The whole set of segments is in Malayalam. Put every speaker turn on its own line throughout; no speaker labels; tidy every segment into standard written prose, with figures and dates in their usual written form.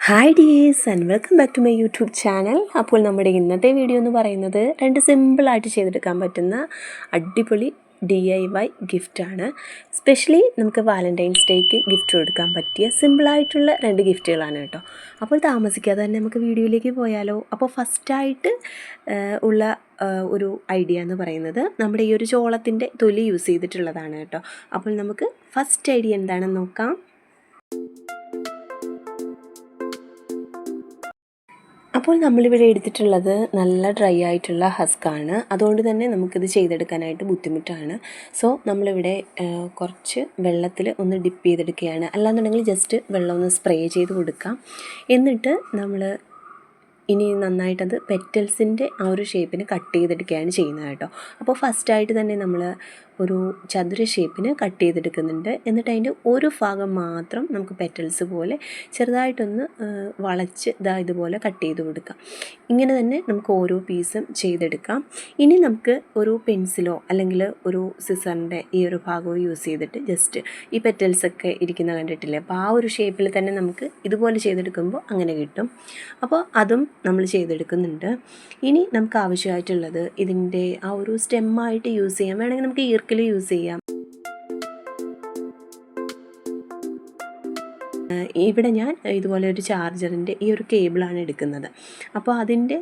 Hi dears and welcome back to my YouTube channel. അപ്പോൾ നമ്മുടെ ഇന്നത്തെ വീഡിയോ എന്ന് പറയുന്നത് രണ്ട് സിമ്പിളായിട്ട് ചെയ്തെടുക്കാൻ പറ്റുന്ന അടിപൊളി DIY ഗിഫ്റ്റാണ്. സ്പെഷ്യലി നമുക്ക് വാലൻറ്റൈൻസ് ഡേക്ക് ഗിഫ്റ്റ് കൊടുക്കാൻ പറ്റിയ സിമ്പിളായിട്ടുള്ള രണ്ട് ഗിഫ്റ്റുകളാണ് കേട്ടോ. അപ്പോൾ താമസിക്കാതെ തന്നെ നമുക്ക് വീഡിയോയിലേക്ക് പോയാലോ. അപ്പോൾ ഫസ്റ്റായിട്ട് ഉള്ള ഒരു ഐഡിയ എന്ന് പറയുന്നത് നമ്മുടെ ഈ ഒരു ചോളത്തിൻ്റെ തൊലി യൂസ് ചെയ്തിട്ടുള്ളതാണ് കേട്ടോ. അപ്പോൾ നമുക്ക് ഫസ്റ്റ് ഐഡിയ എന്താണെന്ന് നോക്കാം. അപ്പോൾ നമ്മളിവിടെ എടുത്തിട്ടുള്ളത് നല്ല ഡ്രൈ ആയിട്ടുള്ള ഹസ്കാണ്. അതുകൊണ്ട് തന്നെ നമുക്കിത് ചെയ്തെടുക്കാനായിട്ട് ബുദ്ധിമുട്ടാണ്. സോ നമ്മളിവിടെ കുറച്ച് വെള്ളത്തിൽ ഒന്ന് ഡിപ്പ് ചെയ്തെടുക്കുകയാണ്. അല്ലാന്നുണ്ടെങ്കിൽ ജസ്റ്റ് വെള്ളം ഒന്ന് സ്പ്രേ ചെയ്ത് കൊടുക്കാം. എന്നിട്ട് നമ്മൾ ഇനി നന്നായിട്ടത് പെറ്റൽസിൻ്റെ ആ ഒരു ഷേപ്പിന് കട്ട് ചെയ്തെടുക്കുകയാണ് ചെയ്യുന്നത് കേട്ടോ. അപ്പോൾ ഫസ്റ്റായിട്ട് തന്നെ നമ്മൾ ഒരു ചതുര ഷേപ്പിന് കട്ട് ചെയ്തെടുക്കുന്നുണ്ട്. എന്നിട്ട് അതിൻ്റെ ഒരു ഭാഗം മാത്രം നമുക്ക് പെറ്റൽസ് പോലെ ചെറുതായിട്ടൊന്ന് വളച്ച് ഇതുപോലെ കട്ട് ചെയ്ത് കൊടുക്കാം. ഇങ്ങനെ തന്നെ നമുക്ക് ഓരോ പീസും ചെയ്തെടുക്കാം. ഇനി നമുക്ക് ഒരു പെൻസിലോ അല്ലെങ്കിൽ ഒരു സിസറിൻ്റെ ഈ ഒരു ഭാഗവും യൂസ് ചെയ്തിട്ട് ജസ്റ്റ് ഈ പെറ്റൽസൊക്കെ ഇരിക്കുന്ന കണ്ടിട്ടില്ലേ, അപ്പോൾ ആ ഒരു ഷേപ്പിൽ തന്നെ നമുക്ക് ഇതുപോലെ ചെയ്തെടുക്കുമ്പോൾ അങ്ങനെ കിട്ടും. അപ്പോൾ അതും നമ്മൾ ചെയ്തെടുക്കുന്നുണ്ട്. ഇനി നമുക്ക് ആവശ്യമായിട്ടുള്ളത് ഇതിൻ്റെ ആ ഒരു സ്റ്റെമ്മായിട്ട് യൂസ് ചെയ്യാം. വേണമെങ്കിൽ നമുക്ക് ഈർക്കിൽ യൂസ് ചെയ്യാം. ഇവിടെ ഞാൻ ഇതുപോലെ ഒരു ചാർജറിൻ്റെ ഈ ഒരു കേബിളാണ് എടുക്കുന്നത്. അപ്പോൾ അതിൻ്റെ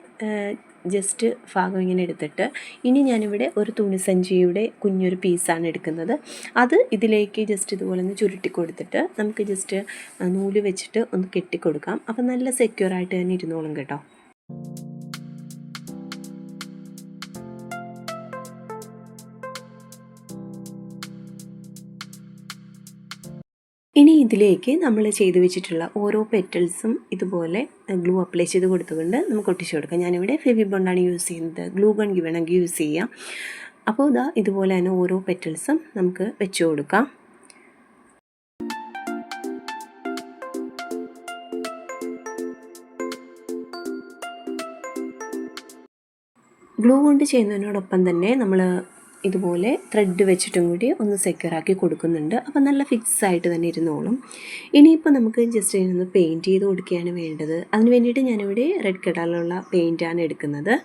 ജസ്റ്റ് ഭാഗം ഇങ്ങനെ എടുത്തിട്ട് ഇനി ഞാനിവിടെ ഒരു തുണിസഞ്ചിയുടെ കുഞ്ഞൊരു പീസാണ് എടുക്കുന്നത്. അത് ഇതിലേക്ക് ജസ്റ്റ് ഇതുപോലെ ഒന്ന് ചുരുട്ടി കൊടുത്തിട്ട് നമുക്ക് ജസ്റ്റ് നൂല് വെച്ചിട്ട് ഒന്ന് കെട്ടിക്കൊടുക്കാം. അപ്പോൾ നല്ല സെക്യൂറായിട്ട് തന്നെ ഇരുന്നോളും കേട്ടോ. ഇനി ഇതിലേക്ക് നമ്മൾ ചെയ്ത് വെച്ചിട്ടുള്ള ഓരോ പെറ്റൽസും ഇതുപോലെ ഗ്ലൂ അപ്ലൈ ചെയ്ത് കൊടുത്തുകൊണ്ട് നമുക്ക് ഒട്ടിച്ചു കൊടുക്കാം. ഞാനിവിടെ ഫെവിബോണ്ടാണ് യൂസ് ചെയ്യുന്നത്. ഗ്ലൂ ഗൺ വേണമെങ്കിൽ യൂസ് ചെയ്യാം. അപ്പോൾ ഇതുപോലെ തന്നെ ഓരോ പെറ്റൽസും നമുക്ക് വെച്ച് കൊടുക്കാം. ഗ്ലൂ കൊണ്ട് ചെയ്യുന്നതിനോടൊപ്പം തന്നെ നമ്മൾ ഇതുപോലെ ത്രെഡ് വെച്ചിട്ടും കൂടി ഒന്ന് സെക്യൂറാക്കി കൊടുക്കുന്നുണ്ട്. അപ്പോൾ നല്ല ഫിക്സ് ആയിട്ട് തന്നെ ഇരുന്നോളും. ഇനിയിപ്പോൾ നമുക്ക് ജസ്റ്റ് ഇതിനൊന്ന് പെയിൻറ്റ് ചെയ്ത് കൊടുക്കുകയാണ് വേണ്ടത്. അതിന് വേണ്ടിയിട്ട് ഞാനിവിടെ റെഡ് കളറിലുള്ള പെയിൻറ്റാണ് എടുക്കുന്നത്.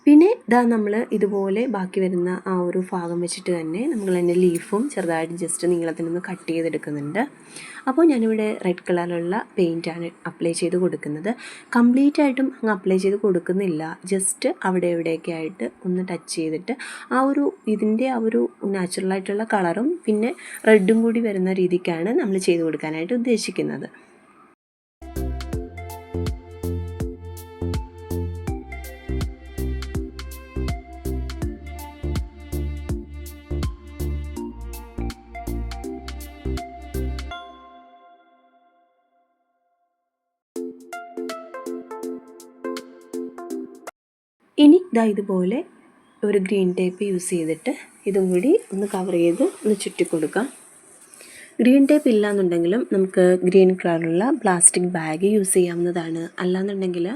പിന്നെ നമ്മൾ ഇതുപോലെ ബാക്കി വരുന്ന ആ ഒരു ഭാഗം വെച്ചിട്ട് തന്നെ നമ്മൾ അതിൻ്റെ ലീഫും ചെറുതായിട്ട് ജസ്റ്റ് നീളത്തിനൊന്ന് കട്ട് ചെയ്തെടുക്കുന്നുണ്ട്. അപ്പോൾ ഞാനിവിടെ റെഡ് കളറിലുള്ള പെയിൻറ്റാണ് അപ്ലൈ ചെയ്ത് കൊടുക്കുന്നത്. കംപ്ലീറ്റ് ആയിട്ടും അങ്ങ് അപ്ലൈ ചെയ്ത് കൊടുക്കുന്നില്ല. ജസ്റ്റ് അവിടെ എവിടെയൊക്കെ ആയിട്ട് ഒന്ന് ടച്ച് ചെയ്തിട്ട് ഇതിൻ്റെ ആ ഒരു നാച്ചുറലായിട്ടുള്ള കളറും പിന്നെ റെഡും കൂടി വരുന്ന രീതിക്കാണ് നമ്മൾ ചെയ്ത് കൊടുക്കാനായിട്ട് ഉദ്ദേശിക്കുന്നത്. ഇനി ഇതുപോലെ ഒരു ഗ്രീൻ ടേപ്പ് യൂസ് ചെയ്തിട്ട് ഇതും കൂടി ഒന്ന് കവർ ചെയ്ത് ഒന്ന് ചുറ്റി കൊടുക്കാം. ഗ്രീൻ ടേപ്പ് ഇല്ലയെന്നുണ്ടെങ്കിലും നമുക്ക് ഗ്രീൻ കളറുള്ള പ്ലാസ്റ്റിക് ബാഗ് യൂസ് ചെയ്യാവുന്നതാണ്. അല്ലാന്നുണ്ടെങ്കിൽ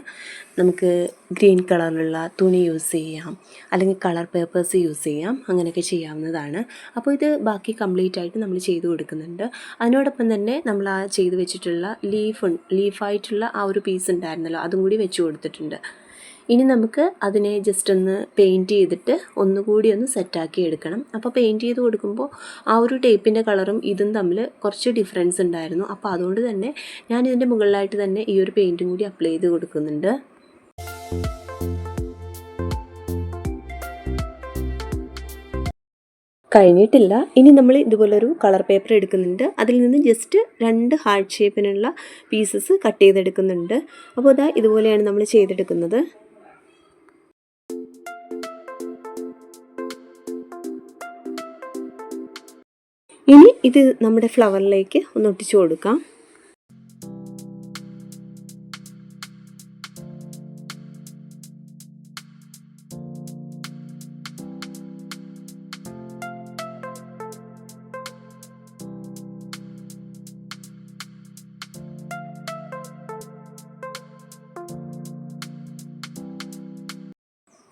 നമുക്ക് ഗ്രീൻ കളറിലുള്ള തുണി യൂസ് ചെയ്യാം, അല്ലെങ്കിൽ കളർ പേപ്പേഴ്സ് യൂസ് ചെയ്യാം. അങ്ങനെയൊക്കെ ചെയ്യാവുന്നതാണ്. അപ്പോൾ ഇത് ബാക്കി കംപ്ലീറ്റ് ആയിട്ട് നമ്മൾ ചെയ്ത് കൊടുക്കുന്നുണ്ട്. അതിനോടൊപ്പം തന്നെ നമ്മൾ ആ ചെയ്ത് വെച്ചിട്ടുള്ള ലീഫായിട്ടുള്ള ആ ഒരു പീസ് ഉണ്ടായിരുന്നല്ലോ, അതും കൂടി വെച്ച് കൊടുത്തിട്ടുണ്ട്. ഇനി നമുക്ക് അതിനെ ജസ്റ്റ് ഒന്ന് പെയിൻറ്റ് ചെയ്തിട്ട് ഒന്നുകൂടി ഒന്ന് സെറ്റാക്കി എടുക്കണം. അപ്പോൾ പെയിൻറ്റ് ചെയ്ത് കൊടുക്കുമ്പോൾ ആ ഒരു ടേപ്പിൻ്റെ കളറും ഇതും തമ്മിൽ കുറച്ച് ഡിഫറൻസ് ഉണ്ടായിരുന്നു. അപ്പോൾ അതുകൊണ്ട് തന്നെ ഞാൻ ഇതിൻ്റെ മുകളിലായിട്ട് തന്നെ ഈ ഒരു പെയിൻറ്റും കൂടി അപ്ലൈ ചെയ്ത് കൊടുക്കുന്നുണ്ട്. കഴിഞ്ഞിട്ടില്ല. ഇനി നമ്മൾ ഇതുപോലൊരു കളർ പേപ്പർ എടുക്കുന്നുണ്ട്. അതിൽ നിന്ന് ജസ്റ്റ് 2 ഹാർട്ട് ഷേപ്പിനുള്ള പീസസ് കട്ട് ചെയ്തെടുക്കുന്നുണ്ട്. അപ്പോൾ ഇതുപോലെയാണ് നമ്മൾ ചെയ്തെടുക്കുന്നത്. ഇനി ഇത് നമ്മുടെ ഫ്ലവറിലേക്ക് ഒന്ന് ഒട്ടിച്ചു കൊടുക്കാം.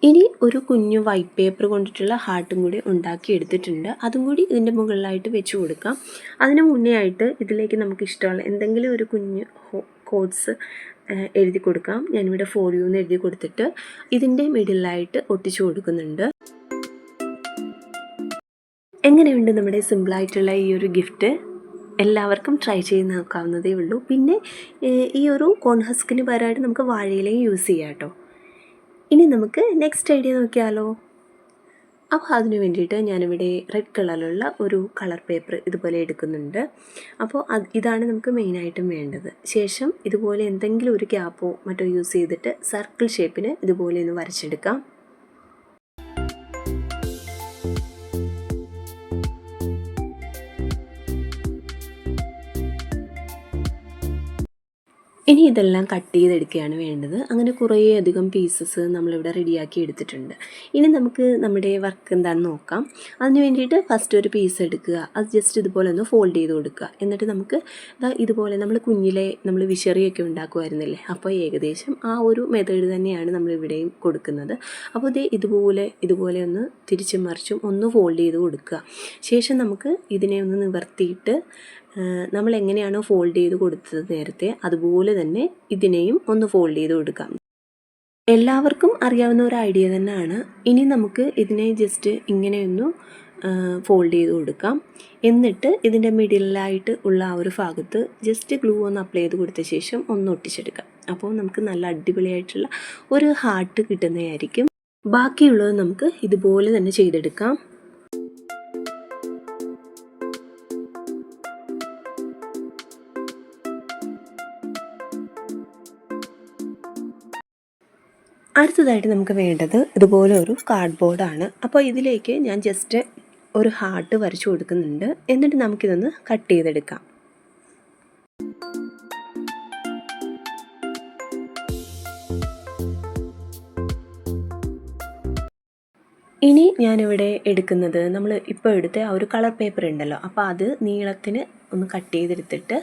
ഇനി ഒരു കുഞ്ഞു വൈറ്റ് പേപ്പർ കൊണ്ടിട്ടുള്ള ഹാർട്ടും കൂടി ഉണ്ടാക്കി എടുത്തിട്ടുണ്ട്. അതും കൂടി ഇതിൻ്റെ മുകളിലായിട്ട് വെച്ച് കൊടുക്കാം. അതിന് മുന്നേ ആയിട്ട് ഇതിലേക്ക് നമുക്ക് ഇഷ്ടമുള്ള എന്തെങ്കിലും ഒരു കുഞ്ഞ് കോഡ്സ് എഴുതി കൊടുക്കാം. ഞാനിവിടെ ഫോർ യു എന്ന് എഴുതി കൊടുത്തിട്ട് ഇതിൻ്റെ മിഡിലായിട്ട് ഒട്ടിച്ചു കൊടുക്കുന്നുണ്ട്. എങ്ങനെയുണ്ട് നമ്മുടെ സിമ്പിളായിട്ടുള്ള ഈ ഒരു ഗിഫ്റ്റ്? എല്ലാവർക്കും ട്രൈ ചെയ്ത് നോക്കാവുന്നതേ ഉള്ളൂ. പിന്നെ ഈ ഒരു കോൺ ഹസ്കിന് പകരമായിട്ട് നമുക്ക് വാഴയിലയും യൂസ് ചെയ്യാം കേട്ടോ. ഇനി നമുക്ക് നെക്സ്റ്റ് ഐഡിയ നോക്കിയാലോ. അപ്പോൾ അതിന് വേണ്ടിയിട്ട് ഞാനിവിടെ റെഡ് കളറിലുള്ള ഒരു കളർ പേപ്പർ ഇതുപോലെ എടുക്കുന്നുണ്ട്. അപ്പോൾ ഇതാണ് നമുക്ക് മെയിനായിട്ടും വേണ്ടത്. ശേഷം ഇതുപോലെ എന്തെങ്കിലും ഒരു ക്യാപ്പോ മറ്റോ യൂസ് ചെയ്തിട്ട് സർക്കിൾ ഷേപ്പിന് ഇതുപോലെ ഒന്ന് വരച്ചെടുക്കാം. ഇനി ഇതെല്ലാം കട്ട് ചെയ്തെടുക്കുകയാണ് വേണ്ടത്. അങ്ങനെ കുറേ അധികം പീസസ് നമ്മളിവിടെ റെഡിയാക്കി എടുത്തിട്ടുണ്ട്. ഇനി നമുക്ക് നമ്മുടെ വർക്ക് എന്താണെന്ന് നോക്കാം. അതിന് വേണ്ടിയിട്ട് ഫസ്റ്റ് ഒരു പീസ് എടുക്കുക, അത് ജസ്റ്റ് ഇതുപോലെ ഒന്ന് ഫോൾഡ് ചെയ്ത് കൊടുക്കുക. എന്നിട്ട് നമുക്ക് ഇതുപോലെ നമ്മൾ കുഞ്ഞിലെ നമ്മൾ വിശറിയൊക്കെ ഉണ്ടാക്കുമായിരുന്നില്ലേ, അപ്പോൾ ഏകദേശം ആ ഒരു മെത്തേഡ് തന്നെയാണ് നമ്മളിവിടെയും കൊടുക്കുന്നത്. അപ്പോൾ ഇതുപോലെ ഒന്ന് തിരിച്ചും മറിച്ചും ഒന്ന് ഫോൾഡ് ചെയ്ത് കൊടുക്കുക. ശേഷം നമുക്ക് ഇതിനെ ഒന്ന് നിവർത്തിയിട്ട് നമ്മൾ എങ്ങനെയാണോ ഫോൾഡ് ചെയ്ത് കൊടുത്തത് നേരത്തെ, അതുപോലെ തന്നെ ഇതിനെയും ഒന്ന് ഫോൾഡ് ചെയ്ത് കൊടുക്കാം. എല്ലാവർക്കും അറിയാവുന്ന ഒരു ഐഡിയ തന്നെയാണ്. ഇനി നമുക്ക് ഇതിനെ ജസ്റ്റ് ഇങ്ങനെയൊന്ന് ഫോൾഡ് ചെയ്ത് കൊടുക്കാം. എന്നിട്ട് ഇതിൻ്റെ മിഡിലായിട്ട് ഉള്ള ആ ഒരു ഭാഗത്ത് ജസ്റ്റ് ഗ്ലൂ ഒന്ന് അപ്ലൈ ചെയ്ത് കൊടുത്ത ശേഷം ഒന്ന് ഒട്ടിച്ചെടുക്കാം. അപ്പോൾ നമുക്ക് നല്ല അടിപൊളിയായിട്ടുള്ള ഒരു ഹാർട്ട് കിട്ടുന്നതായിരിക്കും. ബാക്കിയുള്ളത് നമുക്ക് ഇതുപോലെ തന്നെ ചെയ്തെടുക്കാം. അടുത്തതായിട്ട് നമുക്ക് വേണ്ടത് ഇതുപോലെ ഒരു കാർഡ്ബോർഡാണ്. അപ്പോൾ ഇതിലേക്ക് ഞാൻ ജസ്റ്റ് ഒരു ഹാർട്ട് വരച്ചു കൊടുക്കുന്നുണ്ട്. എന്നിട്ട് നമുക്കിതൊന്ന് കട്ട് ചെയ്തെടുക്കാം. ഇനി ഞാനിവിടെ എടുക്കുന്നത് നമ്മൾ ഇപ്പോൾ എടുത്ത ആ ഒരു കളർ പേപ്പർ ഉണ്ടല്ലോ, അപ്പോൾ അത് നീളത്തിന് ഒന്ന് കട്ട് ചെയ്തെടുത്തിട്ട്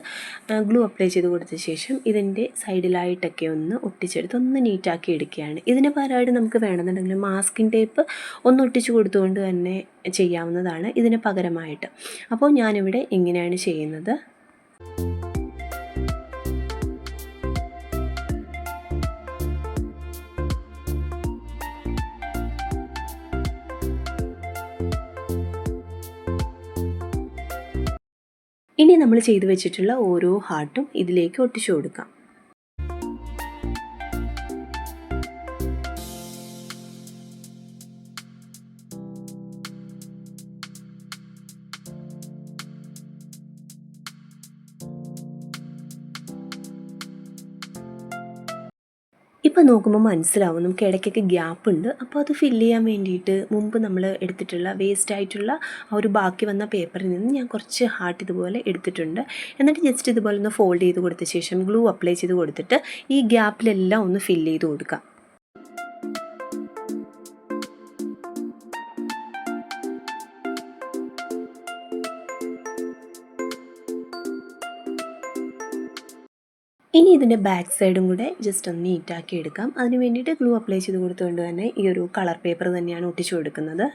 ഗ്ലൂ അപ്ലൈ ചെയ്ത് കൊടുത്ത ശേഷം ഇതിൻ്റെ സൈഡിലായിട്ടൊക്കെ ഒന്ന് ഒട്ടിച്ചെടുത്ത് ഒന്ന് നീറ്റാക്കി എടുക്കുകയാണ്. ഇതിന് പകരമായിട്ട് നമുക്ക് വേണമെന്നുണ്ടെങ്കിൽ മാസ്കിംഗ് ടേപ്പ് ഒന്ന് ഒട്ടിച്ച് കൊടുത്തുകൊണ്ട് തന്നെ ചെയ്യാവുന്നതാണ് ഇതിന് പകരമായിട്ട്. അപ്പോൾ ഞാനിവിടെ ഇങ്ങനെയാണ് ചെയ്യുന്നത്. ഇനി നമ്മൾ ചെയ്തു വെച്ചിട്ടുള്ള ഓരോ ഹാർട്ടും ഇതിലേക്ക് ഒട്ടിച്ചു കൊടുക്കാം. ഇപ്പോൾ നോക്കുമ്പോൾ മനസ്സിലാവും നമുക്ക് ഇടയ്ക്കൊക്കെ ഗ്യാപ്പ് ഉണ്ട്. അപ്പോൾ അത് ഫില്ല് ചെയ്യാൻ വേണ്ടിയിട്ട് മുമ്പ് നമ്മൾ എടുത്തിട്ടുള്ള വേസ്റ്റ് ആയിട്ടുള്ള ആ ഒരു ബാക്കി വന്ന പേപ്പറിൽ നിന്ന് ഞാൻ കുറച്ച് ഹാർട്ട് ഇതുപോലെ എടുത്തിട്ടുണ്ട്. എന്നിട്ട് ജസ്റ്റ് ഇതുപോലെ ഒന്ന് ഫോൾഡ് ചെയ്ത് കൊടുത്ത ശേഷം ഗ്ലൂ അപ്ലൈ ചെയ്ത് കൊടുത്തിട്ട് ഈ ഗ്യാപ്പിലെല്ലാം ഒന്ന് ഫില്ല് ചെയ്ത് കൊടുക്കാം. ഇനി ഇതിൻ്റെ ബാക്ക് സൈഡും കൂടെ ജസ്റ്റ് ഒന്ന് നീറ്റാക്കി എടുക്കാം. അതിന് വേണ്ടിയിട്ട് ഗ്ലൂ അപ്ലൈ ചെയ്ത് കൊടുത്തുകൊണ്ട് തന്നെ ഈ ഒരു കളർ പേപ്പർ തന്നെയാണ് ഒട്ടിച്ചു കൊടുക്കുന്നത്.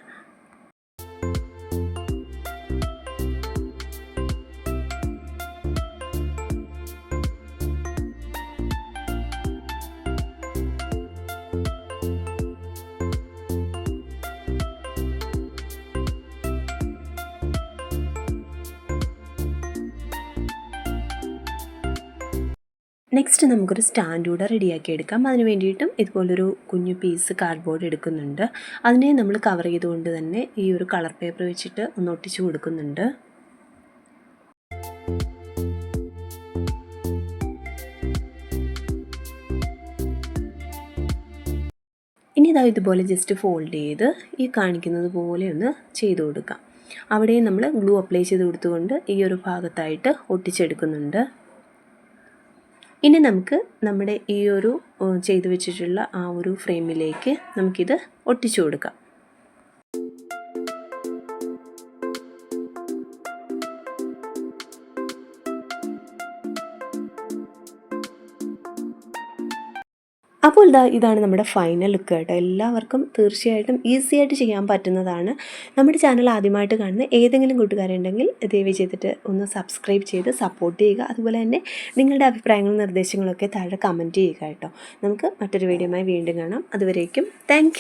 നെക്സ്റ്റ് നമുക്കൊരു സ്റ്റാൻഡ് കൂടെ റെഡിയാക്കി എടുക്കാം. അതിന് വേണ്ടിയിട്ടും ഇതുപോലൊരു കുഞ്ഞു പീസ് കാർഡ്ബോർഡ് എടുക്കുന്നുണ്ട്. അതിനെ നമ്മൾ കവർ ചെയ്തുകൊണ്ട് തന്നെ ഈ ഒരു കളർ പേപ്പർ വെച്ചിട്ട് ഒന്ന് ഒട്ടിച്ചു കൊടുക്കുന്നുണ്ട്. ഇനി ഇതുപോലെ ജസ്റ്റ് ഫോൾഡ് ചെയ്ത് ഈ കാണിക്കുന്നത് പോലെ ഒന്ന് ചെയ്ത് കൊടുക്കാം. അവിടെ നമ്മൾ ഗ്ലൂ അപ്ലൈ ചെയ്ത് കൊടുത്തുകൊണ്ട് ഈ ഒരു ഭാഗത്തായിട്ട് ഒട്ടിച്ചെടുക്കുന്നുണ്ട്. ഇനി നമുക്ക് നമ്മുടെ ഈ ഒരു ചെയ്തു വെച്ചിട്ടുള്ള ആ ഒരു ഫ്രെയിമിലേക്ക് നമുക്കിത് ഒട്ടിച്ചു കൊടുക്കാം. അപ്പോൾ അപ്പോൾ ഇതാണ് നമ്മുടെ ഫൈനൽ ലുക്ക് കേട്ടോ. എല്ലാവർക്കും തീർച്ചയായിട്ടും ഈസി ആയിട്ട് ചെയ്യാൻ പറ്റുന്നതാണ്. നമ്മുടെ ചാനൽ ആദ്യമായിട്ട് കാണുന്ന ഏതെങ്കിലും കൂട്ടുകാരുണ്ടെങ്കിൽ ദയവ് ചെയ്തിട്ട് ഒന്ന് സബ്സ്ക്രൈബ് ചെയ്ത് സപ്പോർട്ട് ചെയ്യുക. അതുപോലെ തന്നെ നിങ്ങളുടെ അഭിപ്രായങ്ങളും നിർദ്ദേശങ്ങളൊക്കെ താഴെ കമൻറ്റ് ചെയ്യുക കേട്ടോ. നമുക്ക് മറ്റൊരു വീഡിയോയുമായി വീണ്ടും കാണാം. അതുവരേക്കും താങ്ക്